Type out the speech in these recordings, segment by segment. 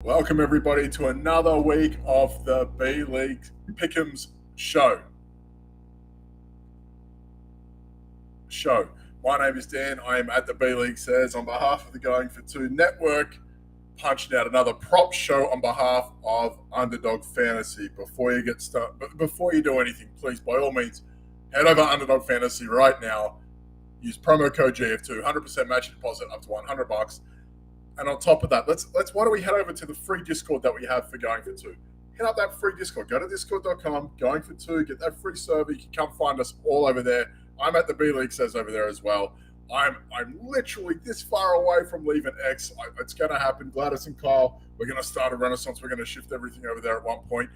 Welcome everybody to another week of the B League Pick'ems show. My name is Dan. I am at the B League Says on behalf of the Going for Two Network, punching out another prop show on behalf of Underdog Fantasy. Before you do anything, please by all means head over to Underdog Fantasy right now. Use promo code GF2, 100% match deposit up to $100. And on top of that, why don't we head over to the free Discord that we have for Going for Two? Hit up that free Discord. Go to discord.com, Going for Two, get that free server. You can come find us all over there. I'm at the B League Says over there as well. I'm literally this far away from leaving X. It's going to happen. Gladys and Kyle, we're going to start a renaissance. We're going to shift everything over there at one point.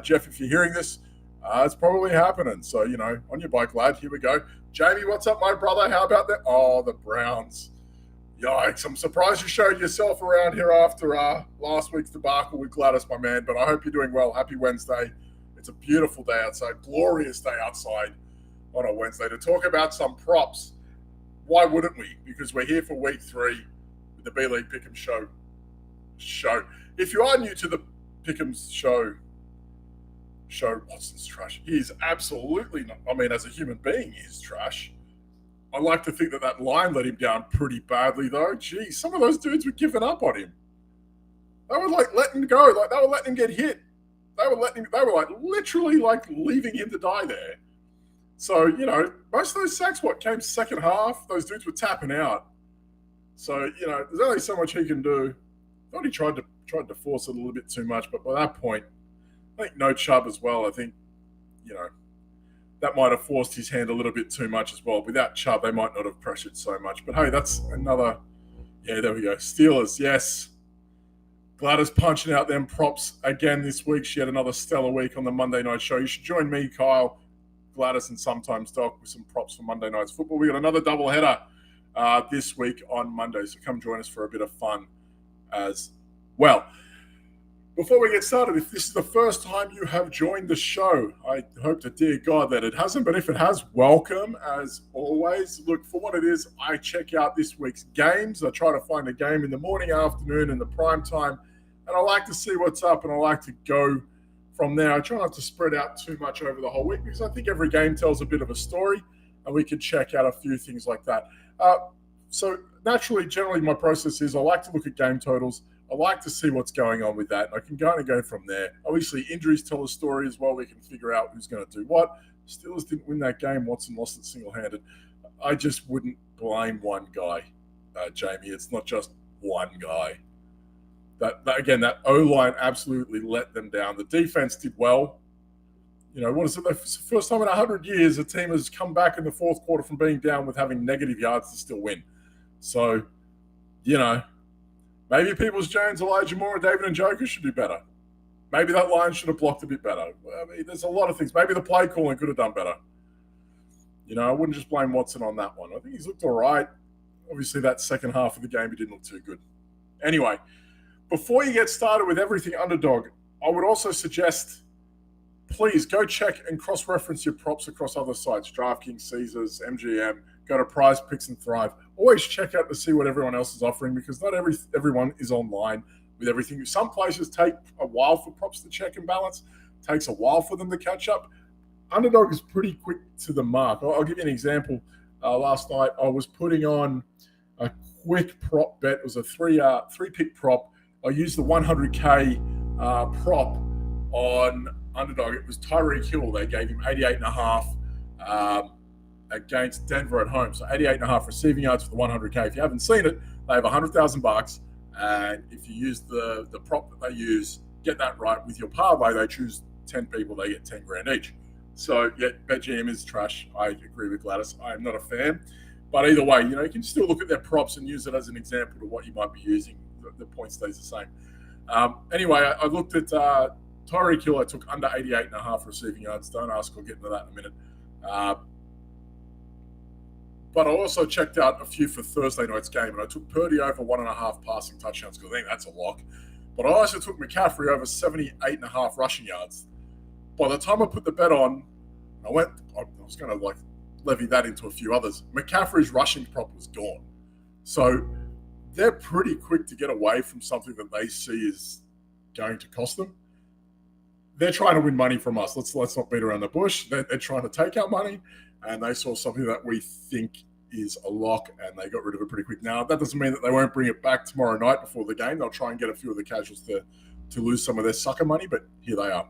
Jeff, if you're hearing this, it's probably happening. So, on your bike, lad. Here we go. Jamie, what's up, my brother? How about that? Oh, the Browns. Yikes, I'm surprised you showed yourself around here after last week's debacle with Gladys, my man, but I hope you're doing well. Happy Wednesday. It's a beautiful day outside, glorious day outside on a Wednesday to talk about some props. Why wouldn't we? Because we're here for week 3 with the B League Pick'em show. If you are new to the Pick'ems show, Watson's trash. He is absolutely not. I mean, as a human being, he's trash. I like to think that line let him down pretty badly, though. Geez, some of those dudes were giving up on him. They were letting him go. They were letting him get hit. They were literally leaving him to die there. So, most of those sacks, came second half. Those dudes were tapping out. So, there's only so much he can do. I thought he tried to force it a little bit too much, but by that point, I think no Chubb as well. I think, that might have forced his hand a little bit too much as well. Without Chubb, they might not have pressured so much. But hey, that's another. Yeah, there we go. Steelers, yes. Gladys punching out them props again this week. She had another stellar week on the Monday night show. You should join me, Kyle, Gladys, and sometimes Doc with some props for Monday night's football. We got another doubleheader this week on Monday, so come join us for a bit of fun as well. Before we get started, if this is the first time you have joined the show, I hope to dear God that it hasn't, but if it has, welcome as always. Look, for what it is, I check out this week's games. I try to find a game in the morning, afternoon, and the prime time, and I like to see what's up, and I like to go from there. I try not to spread out too much over the whole week because I think every game tells a bit of a story, and we can check out a few things like that. So naturally, generally, my process is I like to look at game totals. I like to see what's going on with that, and I can kind of go from there. Obviously, injuries tell a story as well. We can figure out who's going to do what. Steelers didn't win that game. Watson lost it single-handed. I just wouldn't blame one guy, Jamie. It's not just one guy. That O-line absolutely let them down. The defense did well. What is it? It's the first time in 100 years a team has come back in the fourth quarter from being down with having negative yards to still win. So, maybe Peoples-Jones, Elijah Moore, and David Njoku should do better. Maybe that line should have blocked a bit better. I mean, there's a lot of things. Maybe the play calling could have done better. I wouldn't just blame Watson on that one. I think he's looked all right. Obviously, that second half of the game, he didn't look too good. Anyway, before you get started with everything Underdog, I would also suggest, please go check and cross-reference your props across other sites, DraftKings, Caesars, MGM. Go to Prize Picks and Thrive. Always check out to see what everyone else is offering because not everyone is online with everything. Some places take a while for props to check and balance. It takes a while for them to catch up. Underdog is pretty quick to the mark. I'll give you an example. Last night I was putting on a quick prop bet. It was a three-pick prop. I used the 100K prop on Underdog. It was Tyreek Hill. They gave him 88.5 against Denver at home. So 88.5 receiving yards for the 100K. If you haven't seen it, they have $100,000. And if you use the prop that they use, get that right with your parlay, they choose 10 people, they get 10 grand each. So, yeah, BetGM is trash. I agree with Gladys. I am not a fan. But either way, you can still look at their props and use it as an example to what you might be using. The point stays the same. Anyway, I looked at Tyreek Hill. I took under 88.5 receiving yards. Don't ask. I'll get into that in a minute. But I also checked out a few for Thursday night's game, and I took Purdy over 1.5 passing touchdowns because I think that's a lock. But I also took McCaffrey over 78.5 rushing yards. By the time I put the bet on, I was going to levy that into a few others. McCaffrey's rushing prop was gone. So they're pretty quick to get away from something that they see as going to cost them. They're trying to win money from us. Let's not beat around the bush. They're trying to take our money, and they saw something that we think is a lock, and they got rid of it pretty quick. Now, that doesn't mean that they won't bring it back tomorrow night before the game. They'll try and get a few of the casuals to lose some of their sucker money, but here they are.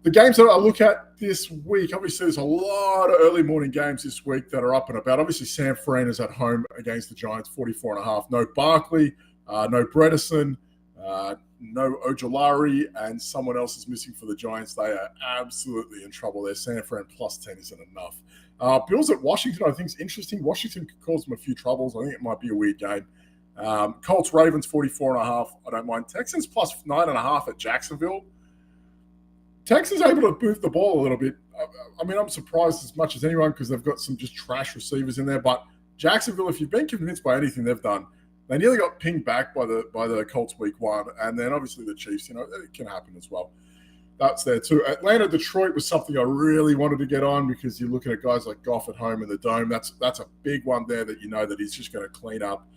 The games that I look at this week, obviously there's a lot of early morning games this week that are up and about. Obviously, San Fran is at home against the Giants, 44.5. No Barkley, no Bredesen, no Ojolari, and someone else is missing for the Giants. They are absolutely in trouble there. San Fran plus 10 isn't enough. Bills at Washington, I think is interesting. Washington could cause them a few troubles. I think it might be a weird game. Colts, Ravens, 44.5. I don't mind. Texans plus 9.5 at Jacksonville. Texans able to move the ball a little bit. I mean, I'm surprised as much as anyone because they've got some just trash receivers in there. But Jacksonville, if you've been convinced by anything they've done, they nearly got pinged back by the Colts week 1. And then obviously the Chiefs, it can happen as well. That's there too. Atlanta, Detroit was something I really wanted to get on because you're looking at guys like Goff at home in the Dome. That's a big one there that that he's just going to clean up.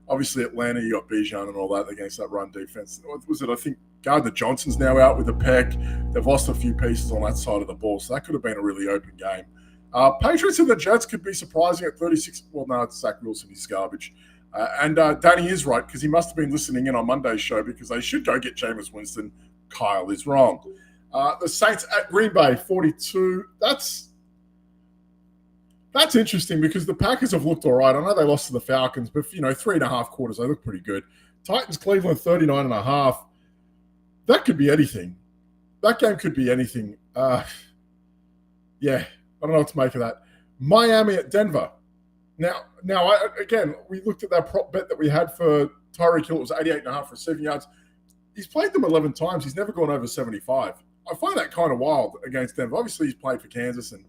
Obviously, Atlanta, you got Bijan and all that against that run defense. Was it, I think, Gardner Johnson's now out with a pec. They've lost a few pieces on that side of the ball, so that could have been a really open game. Patriots and the Jets could be surprising at 36. Well, no, it's Zach Wilson. He's garbage. And Danny is right because he must have been listening in on Monday's show because they should go get Jameis Winston. Kyle is wrong. The Saints at Green Bay, 42. That's interesting because the Packers have looked all right. I know they lost to the Falcons, but 3.5 quarters, they look pretty good. Titans, Cleveland, 39.5. That could be anything. That game could be anything. Yeah, I don't know what to make of that. Miami at Denver. Now, again, we looked at that prop bet that we had for Tyreek Hill. It was 88.5 receiving yards. He's played them 11 times. He's never gone over 75. I find that kind of wild against Denver. Obviously, he's played for Kansas, and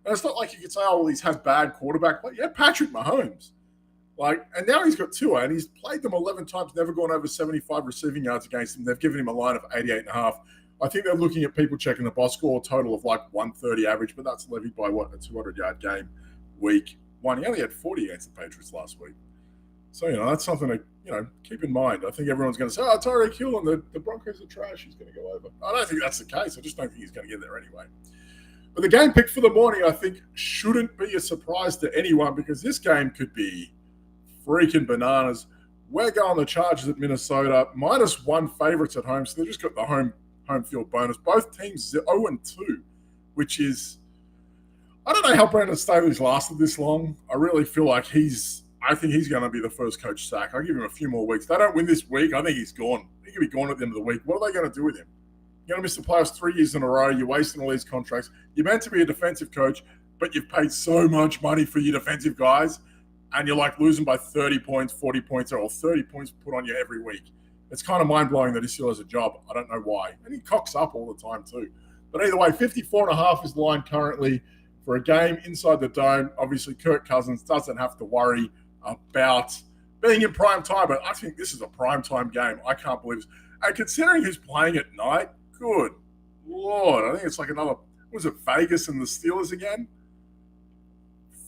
it's not like you could say, oh, well, he has bad quarterback play. Yeah, Patrick Mahomes. And now he's got Tua, and he's played them 11 times, never gone over 75 receiving yards against them. They've given him a line of 88.5. I think they're looking at people checking the box score total of 130 average, but that's levied by a 200-yard game week 1. He only had 40 against the Patriots last week. So, that's something to, keep in mind. I think everyone's going to say, Tyreek Hill and the Broncos are trash. He's going to go over. I don't think that's the case. I just don't think he's going to get there anyway. But the game pick for the morning, I think, shouldn't be a surprise to anyone because this game could be freaking bananas. We're going the Chargers at Minnesota. -1 favorites at home, so they've just got the home field bonus. Both teams 0-2, which is, I don't know how Brandon Staley's lasted this long. I really feel like I think he's going to be the first coach sack. I'll give him a few more weeks. If they don't win this week, I think he's gone. He could be gone at the end of the week. What are they going to do with him? You're going to miss the playoffs 3 years in a row. You're wasting all these contracts. You're meant to be a defensive coach, but you've paid so much money for your defensive guys, and you're losing by 30 points, 40 points, or 30 points put on you every week. It's kind of mind-blowing that he still has a job. I don't know why. And he cocks up all the time too. But either way, 54.5 is the line currently for a game inside the Dome. Obviously, Kirk Cousins doesn't have to worry about being in prime time, but I think this is a prime time game. I can't believe it. And considering who's playing at night, good Lord, I think it's like another, was it Vegas and the Steelers again?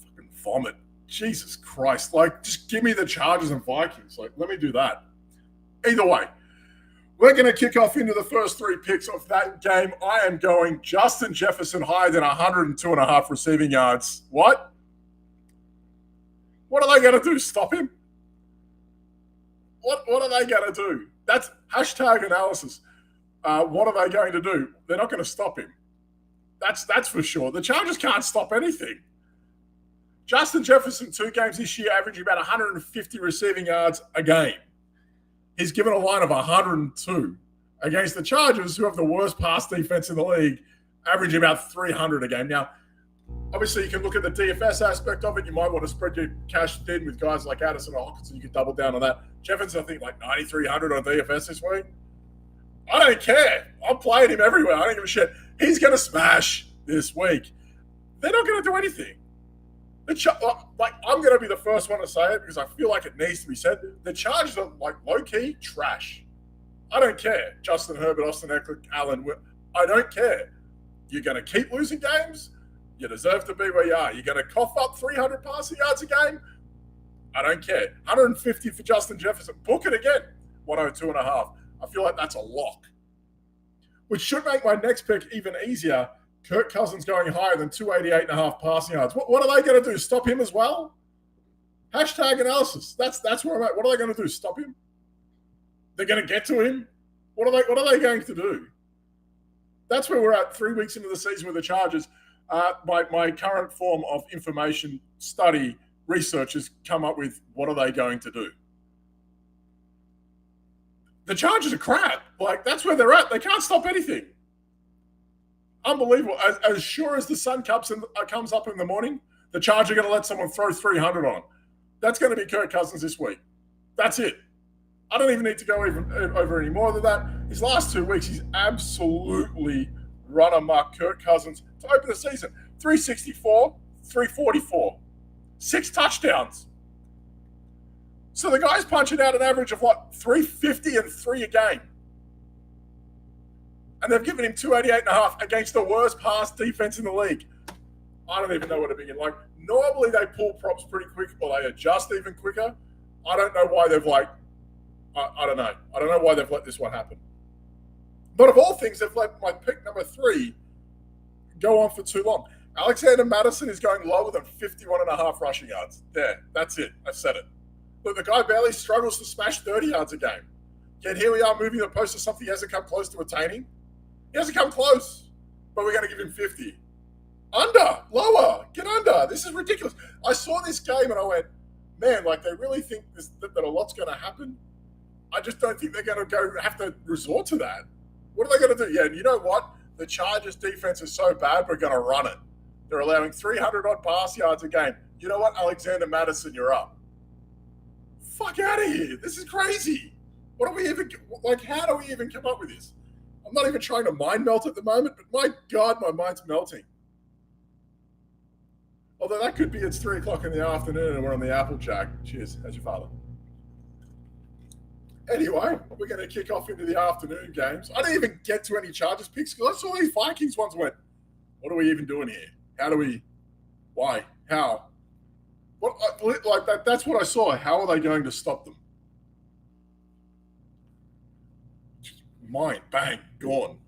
Fucking vomit. Jesus Christ. Just give me the Chargers and Vikings. Let me do that. Either way, we're going to kick off into the first 3 picks of that game. I am going Justin Jefferson higher than 102.5 receiving yards. What? What are they going to do? Stop him? What are they going to do? That's hashtag analysis. What are they going to do? They're not going to stop him. That's for sure. The Chargers can't stop anything. Justin Jefferson, 2 games this year, averaging about 150 receiving yards a game. He's given a line of 102 against the Chargers, who have the worst pass defense in the league, averaging about 300 a game. Now, obviously, you can look at the DFS aspect of it. You might want to spread your cash thin with guys like Addison or Hawkinson. You can double down on that. Jefferson, I think, 9,300 on DFS this week. I don't care. I'm playing him everywhere. I don't give a shit. He's going to smash this week. They're not going to do anything. I'm going to be the first one to say it because I feel like it needs to be said. The Chargers are low-key trash. I don't care. Justin Herbert, Austin Eckler, Allen. I don't care. You're going to keep losing games. You deserve to be where you are. You're going to cough up 300 passing yards a game. I don't care. 150 for Justin Jefferson. Book it again. 102.5. I feel like that's a lock. Which should make my next pick even easier. Kirk Cousins going higher than 288.5 passing yards. What are they going to do? Stop him as well? Hashtag analysis. That's where I'm at. What are they going to do? Stop him? They're going to get to him? What are they going to do? That's where we're at 3 weeks into the season with the Chargers. My current form of information, study, research has come up with what are they going to do? The Chargers are crap. Like, that's where they're at. They can't stop anything. Unbelievable. As sure as the sun comes up in the morning, the Chargers are going to let someone throw 300 on. That's going to be Kirk Cousins this week. That's it. I don't even need to go over any more than that. His last 2 weeks, he's absolutely run amok. Kirk Cousins to open the season. 364, 344. 6 touchdowns. So the guy's punching out an average of 350 and 3 a game. And they've given him 288.5 against the worst pass defense in the league. I don't even know what to begin. Like, normally they pull props pretty quick or they adjust even quicker. I don't know why they've I don't know. I don't know why they've let this one happen. But of all things, they've let my pick number 3 go on for too long. Alexander Mattison is going lower than 51.5 rushing yards. There, that's it. I've said it. Look, the guy barely struggles to smash 30 yards a game. Yet here we are moving the post to something he hasn't come close to attaining. He hasn't come close, but we're going to give him 50. Under, lower, get under. This is ridiculous. I saw this game and I went, man, like they really think that a lot's going to happen. I just don't think they're going to have to resort to that. What are they going to do? Yeah, and you know what? The Chargers defense is so bad, we're going to run it. They're allowing 300-odd pass yards a game. You know what? Alexander Mattison, you're up. Fuck out of here. This is crazy. What do we even, how do we even come up with this? I'm not even trying to mind melt at the moment, but my God, my mind's melting. Although that could be it's 3 o'clock in the afternoon and we're on the Applejack. Cheers. How's your father? Anyway, we're going to kick off into the afternoon games. I didn't even get to any Chargers picks because I saw these Vikings ones went, what are we even doing here? How do we, why, how? What, like that? That's what I saw. How are they going to stop them? Mine, bang, gone.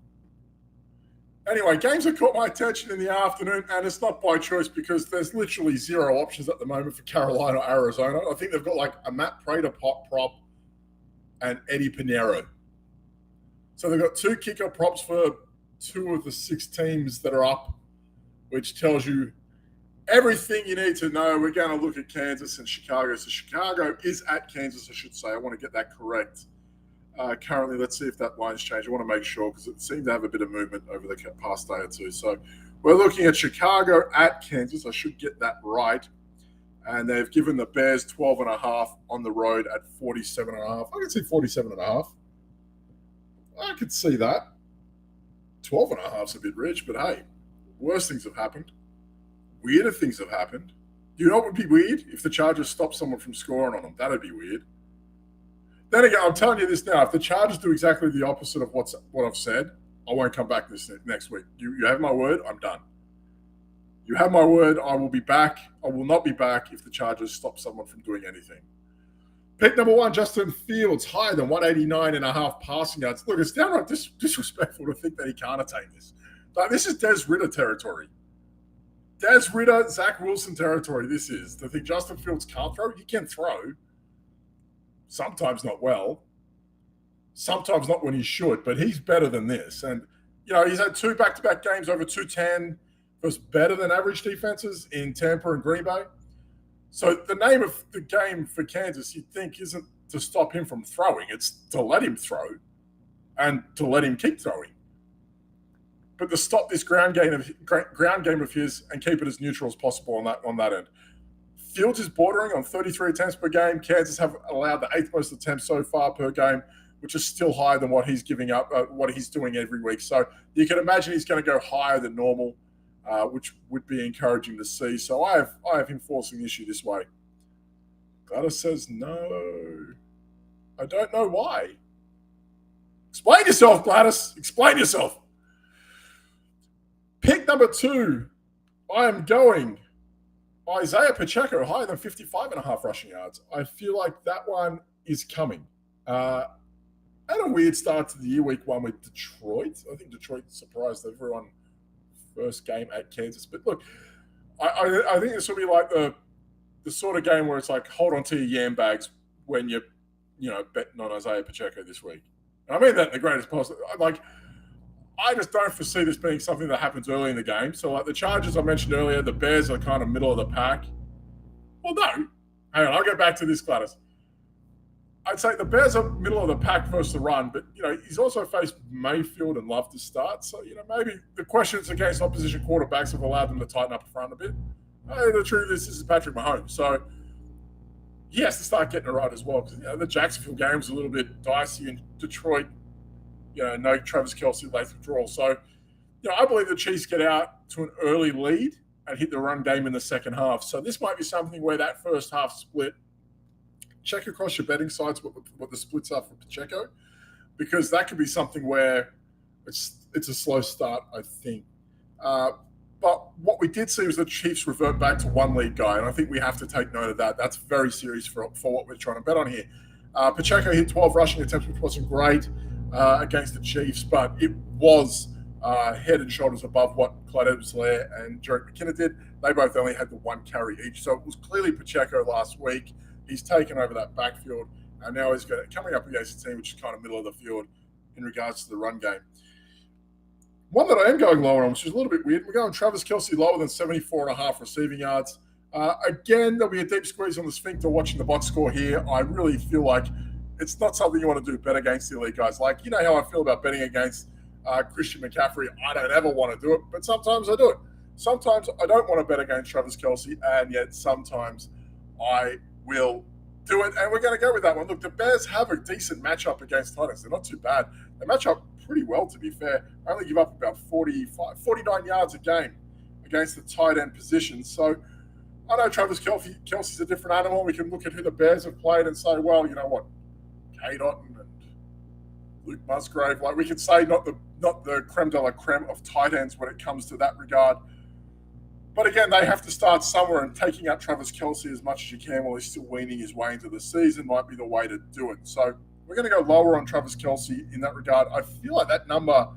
Anyway, games that caught my attention in the afternoon, and it's not by choice because there's literally 0 options at the moment for Carolina or Arizona. I think they've got like a Matt Prater prop and Eddie Pinheiro. So they've got 2 kicker props for 2 of the 6 teams that are up, which tells you everything you need to know. We're going to look at Kansas and Chicago. So Chicago is at Kansas, I should say. I want to get that correct. Currently, let's see if that line's changed. I want to make sure because it seemed to have a bit of movement over the past day or two. So we're looking at Chicago at Kansas. I should get that right. And they've given the Bears 12.5 on the road at 47.5. I can see 47.5. I could see that. 12.5's a bit rich, but hey, worse things have happened. Weirder things have happened. Do you know what would be weird? If the Chargers stop someone from scoring on them. That'd be weird. Then again, I'm telling you this now. If the Chargers do exactly the opposite of what I've said, I won't come back this next week. You have my word. I'm done. You have my word. I will be back. I will not be back if the Chargers stop someone from doing anything. Pick number 1, Justin Fields, higher than 189.5 passing yards. Look, it's downright disrespectful to think that he can't attain this. Like, this is Des Ridder territory. Des Ridder, Zach Wilson territory. This is. To think Justin Fields can't throw? He can throw. Sometimes not well. Sometimes not when he should, but he's better than this. And, you know, he's had 2 back-to-back games over 210 versus better than average defenses in Tampa and Green Bay. So the name of the game for Kansas, you'd think, isn't to stop him from throwing. It's to let him throw and to let him keep throwing. But to stop this ground game of his and keep it as neutral as possible on that end. Fields is bordering on 33 attempts per game. Kansas have allowed the 8th most attempts so far per game, which is still higher than what he's giving up, what he's doing every week. So you can imagine he's going to go higher than normal, which would be encouraging to see. So I have him forcing the issue this way. Gladys says no. I don't know why. Explain yourself, Gladys. Explain yourself. Pick number 2. I am going Isaiah Pacheco, higher than 55.5 rushing yards. I feel like that one is coming. Had a weird start to the year, week one with Detroit. I think Detroit surprised everyone first game at Kansas. But look, I think this will be like the sort of game where it's like hold on to your yam bags when you're betting on Isaiah Pacheco this week. And I mean that in the greatest possible. Like I just don't foresee this being something that happens early in the game. So like the Chargers I mentioned earlier, the Bears are kind of middle of the pack. Well, no, hang on, I'll get back to this, Gladys. I'd say the Bears are middle of the pack versus the run, but he's also faced Mayfield and Love to start. So maybe the questions against opposition quarterbacks have allowed them to tighten up front a bit. The truth is, this is Patrick Mahomes, so he has to start getting it right as well. Because the Jacksonville game was a little bit dicey, and Detroit, no Travis Kelce late withdrawal. So, I believe the Chiefs get out to an early lead and hit the run game in the second half. So this might be something where that first half split. Check across your betting sites what the splits are for Pacheco, because that could be something where it's a slow start, I think. But what we did see was the Chiefs revert back to one lead guy, and I think we have to take note of that. That's very serious for what we're trying to bet on here. Pacheco hit 12 rushing attempts, which wasn't great against the Chiefs, but it was head and shoulders above what Clyde Edwards-Helaire and Jerick McKinnon did. They both only had the one carry each, so it was clearly Pacheco last week. He's taken over that backfield, and now he's coming up against a team which is kind of middle of the field in regards to the run game. One that I am going lower on, which is a little bit weird, we're going Travis Kelce lower than 74.5 receiving yards. Again, there'll be a deep squeeze on the sphincter watching the box score here. I really feel like it's not something you want to do, bet against the elite guys. Like, how I feel about betting against Christian McCaffrey. I don't ever want to do it, but sometimes I do it. Sometimes I don't want to bet against Travis Kelce, and yet sometimes I will do it, and we're going to go with that one. Look, the Bears have a decent matchup against Titans. They're not too bad. They match up pretty well, to be fair. They only give up about 49 yards a game against the tight end position. So I know Travis Kelce's a different animal. We can look at who the Bears have played and say, well, you know what, Cade Otton and Luke Musgrave. Like, we could say not the creme de la creme of tight ends when it comes to that regard. But again, they have to start somewhere, and taking out Travis Kelce as much as you can while he's still weaning his way into the season might be the way to do it. So we're going to go lower on Travis Kelce in that regard. I feel like that number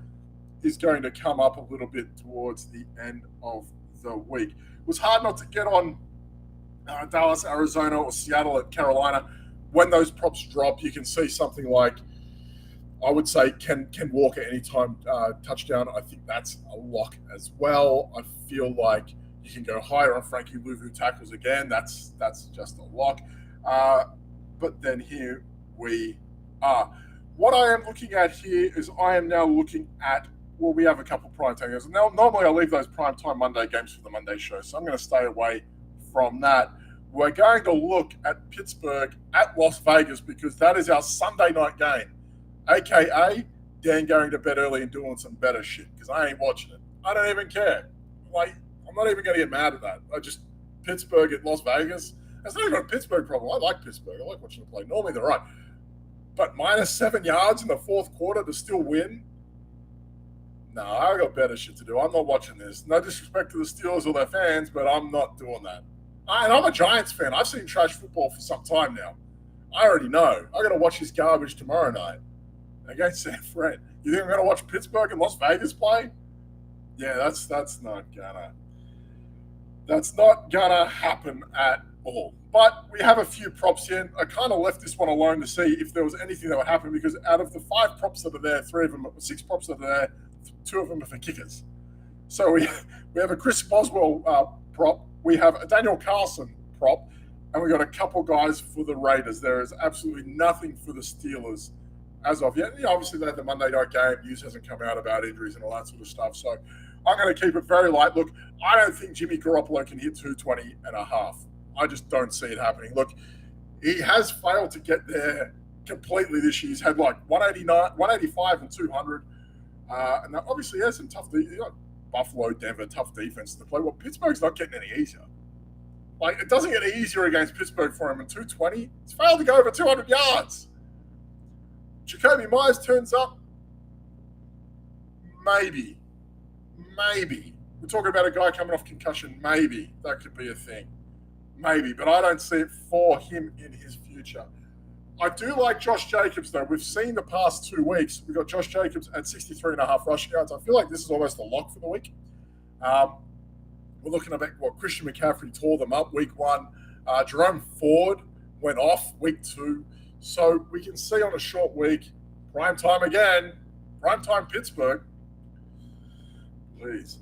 is going to come up a little bit towards the end of the week. It was hard not to get on Dallas, Arizona, or Seattle at Carolina. When those props drop, you can see something like, I would say, Ken Walker anytime touchdown. I think that's a lock as well. I feel like you can go higher on Frankie Louvu tackles again. That's just a lock. But then here we are. What I am looking at here is I am now looking at, well, we have a couple prime time games. Now, normally I leave those prime time Monday games for the Monday show, so I'm going to stay away from that. We're going to look at Pittsburgh at Las Vegas, because that is our Sunday night game, a.k.a. Dan going to bed early and doing some better shit, because I ain't watching it. I don't even care. Like, I'm not even going to get mad at that. Pittsburgh at Las Vegas. That's not even a Pittsburgh problem. I like Pittsburgh. I like watching them play. Normally they're right. But minus 7 yards in the fourth quarter to still win? No, I got better shit to do. I'm not watching this. No disrespect to the Steelers or their fans, but I'm not doing that. And I'm a Giants fan. I've seen trash football for some time now. I already know. I got to watch this garbage tomorrow night against San Fran. You think I'm going to watch Pittsburgh and Las Vegas play? Yeah, that's not gonna happen at all. But we have a few props here. I kind of left this one alone to see if there was anything that would happen, because out of the 5 props that are there, 6 props that are there, 2 of them are for kickers. So we have a Chris Boswell prop, we have a Daniel Carlson prop, and we got a couple guys for the Raiders. There is absolutely nothing for the Steelers as of yet. Obviously, they had the Monday night game. News hasn't come out about injuries and all that sort of stuff. So I'm going to keep it very light. Look, I don't think Jimmy Garoppolo can hit 220 and a half. I just don't see it happening. Look, he has failed to get there completely this year. He's had like 189, 185 and 200. And that obviously has some tough, Buffalo, Denver, tough defense to play. Well, Pittsburgh's not getting any easier. Like, it doesn't get easier against Pittsburgh for him in 220. He's failed to go over 200 yards. Jacoby Myers turns up. Maybe. We're talking about a guy coming off concussion. Maybe that could be a thing. Maybe, but I don't see it for him in his future. I do like Josh Jacobs, though. We've seen the past 2 weeks. We've got Josh Jacobs at 63.5 rushing yards. I feel like this is almost a lock for the week. We're looking at what Christian McCaffrey tore them up week 1. Jerome Ford went off week 2. So we can see on a short week, prime time again, prime time Pittsburgh. Please.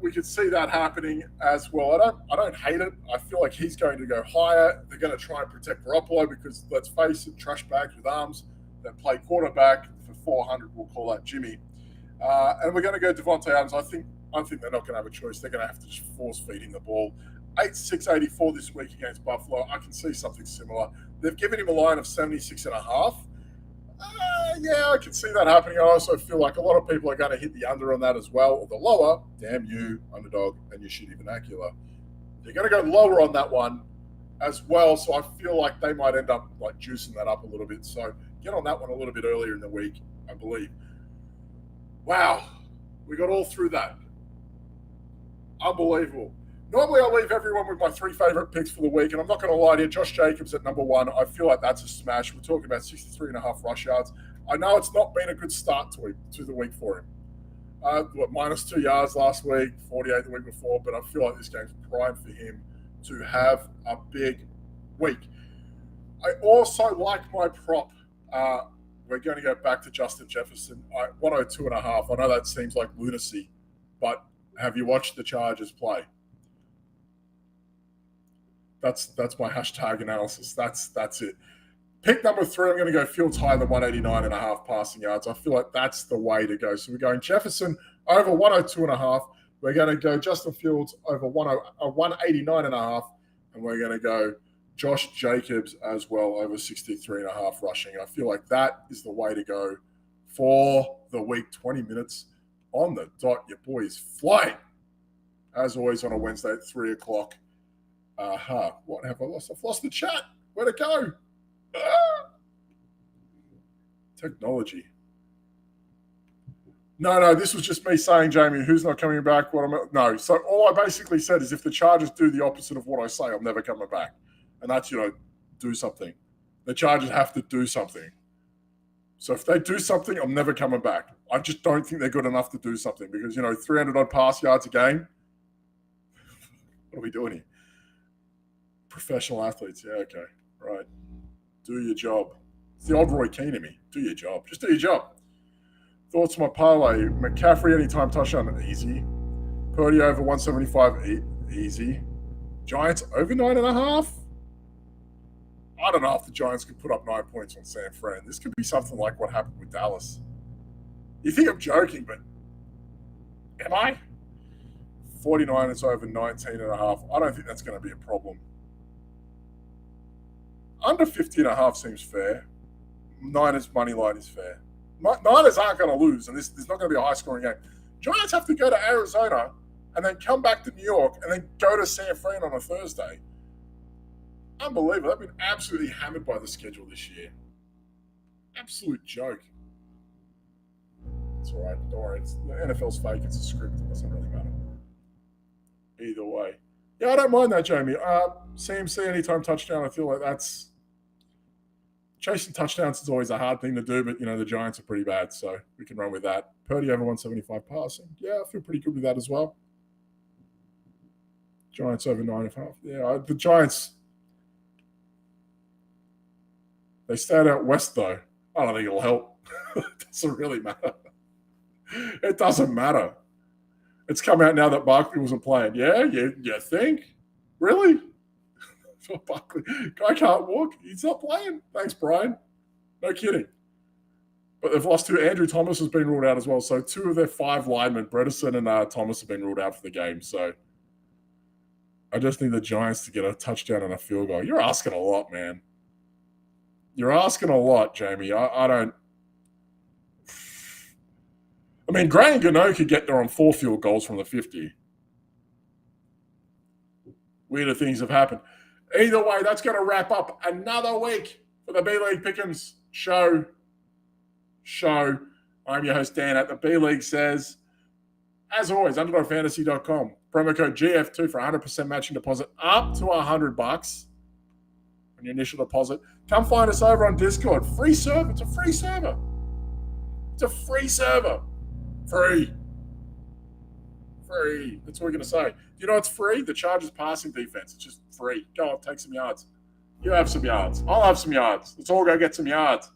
We could see that happening as well. I don't hate it. I feel like he's going to go higher. They're going to try and protect Garoppolo because, let's face it, trash bags with arms that play quarterback for 400. We'll call that Jimmy. And we're going to go Devontae Adams. I think they're not going to have a choice. They're going to have to just force feed him the ball. 8.684 this week against Buffalo. I can see something similar. They've given him a line of 76.5. Yeah, I can see that happening. I also feel like a lot of people are going to hit the under on that as well, or the lower. Damn you, underdog, and your shitty vernacular. They're going to go lower on that one as well, so I feel like they might end up like juicing that up a little bit. So get on that one a little bit earlier in the week, I believe. Wow, we got all through that. Unbelievable. Normally, I leave everyone with my 3 favorite picks for the week, and I'm not going to lie to you. Josh Jacobs at number 1. I feel like that's a smash. We're talking about 63.5 rush yards. I know it's not been a good start to the week for him. Minus 2 yards last week, 48 the week before, but I feel like this game's primed for him to have a big week. I also like my prop. We're going to go back to Justin Jefferson. 102.5. I know that seems like lunacy, but have you watched the Chargers play? That's my hashtag analysis. That's it. Pick number 3, I'm going to go Fields higher than 189.5 passing yards. I feel like that's the way to go. So we're going Jefferson over 102.5. We're going to go Justin Fields over 189.5. And we're going to go Josh Jacobs as well over 63.5 rushing. I feel like that is the way to go for the week. 20 minutes on the dot. Your boy is flying. As always on a Wednesday at 3 o'clock. What have I lost? I've lost the chat. Where'd it go? Technology. No, this was just me saying, Jamie, who's not coming back? No. So all I basically said is if the Chargers do the opposite of what I say, I'm never coming back. And that's, do something. The Chargers have to do something. So if they do something, I'm never coming back. I just don't think they're good enough to do something because, 300-odd pass yards a game. What are we doing here? Professional athletes. Yeah, okay. Right. Do your job. It's the old Roy Keane in me. Do your job. Just do your job. Thoughts on my parlay. McCaffrey anytime touchdown. Easy. Purdy over 175. Easy. Giants over 9.5. I don't know if the Giants could put up 9 points on San Fran. This could be something like what happened with Dallas. You think I'm joking, but am I? 49ers over 19.5. I don't think that's going to be a problem. Under 50.5 seems fair. Niners money line is fair. Niners aren't going to lose, and there's not going to be a high-scoring game. Giants have to go to Arizona and then come back to New York and then go to San Fran on a Thursday. Unbelievable. They've been absolutely hammered by the schedule this year. Absolute joke. It's all right. Don't worry. The NFL's fake. It's a script. It doesn't really matter. Either way. Yeah, I don't mind that, Jamie. CMC anytime touchdown, I feel like that's... Chasing touchdowns is always a hard thing to do, but, the Giants are pretty bad, so we can run with that. Purdy over 175 passing. Yeah, I feel pretty good with that as well. Giants over 9.5. Yeah, the Giants... They stayed out west, though. I don't think it'll help. It doesn't really matter. It doesn't matter. It's come out now that Barkley wasn't playing. Yeah, you think? Really? Barkley. Guy can't walk. He's not playing. Thanks, Brian. No kidding. But they've lost 2. Andrew Thomas has been ruled out as well. So 2 of their 5 linemen, Bredesen and Thomas, have been ruled out for the game. So I just need the Giants to get a touchdown and a field goal. You're asking a lot, man. You're asking a lot, Jamie. I don't... I mean, Gray and Gano could get there on 4 field goals from the 50. Weirder things have happened. Either way, that's going to wrap up another week for the B-League Pick'ems show. I'm your host, Dan, at the B-League Says. As always, UnderdogFantasy.com. Promo code GF2 for 100% matching deposit up to $100. on your initial deposit. Come find us over on Discord. Free server. It's a free server. It's a free server. Free. Free. That's what we're going to say. Do you know it's free? The Chargers passing defense. It's just free. Go on, take some yards. You have some yards. I'll have some yards. Let's all go get some yards.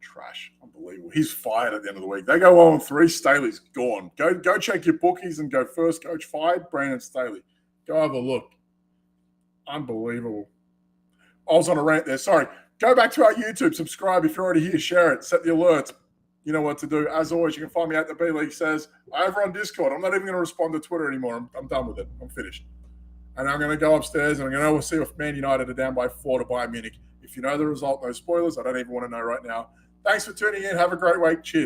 Trash. Unbelievable. He's fired at the end of the week. They go 0-3. Staley's gone. Go check your bookies and go first coach fired. Brandon Staley. Go have a look. Unbelievable. I was on a rant there. Sorry. Go back to our YouTube. Subscribe if you're already here. Share it. Set the alerts. You know what to do. As always, you can find me at the B League Says over on Discord. I'm not even going to respond to Twitter anymore. I'm done with it. I'm finished. And I'm going to go upstairs and I'm going to see if Man United are down by 4 to Bayern Munich. If you know the result, no spoilers. I don't even want to know right now. Thanks for tuning in. Have a great week. Cheers.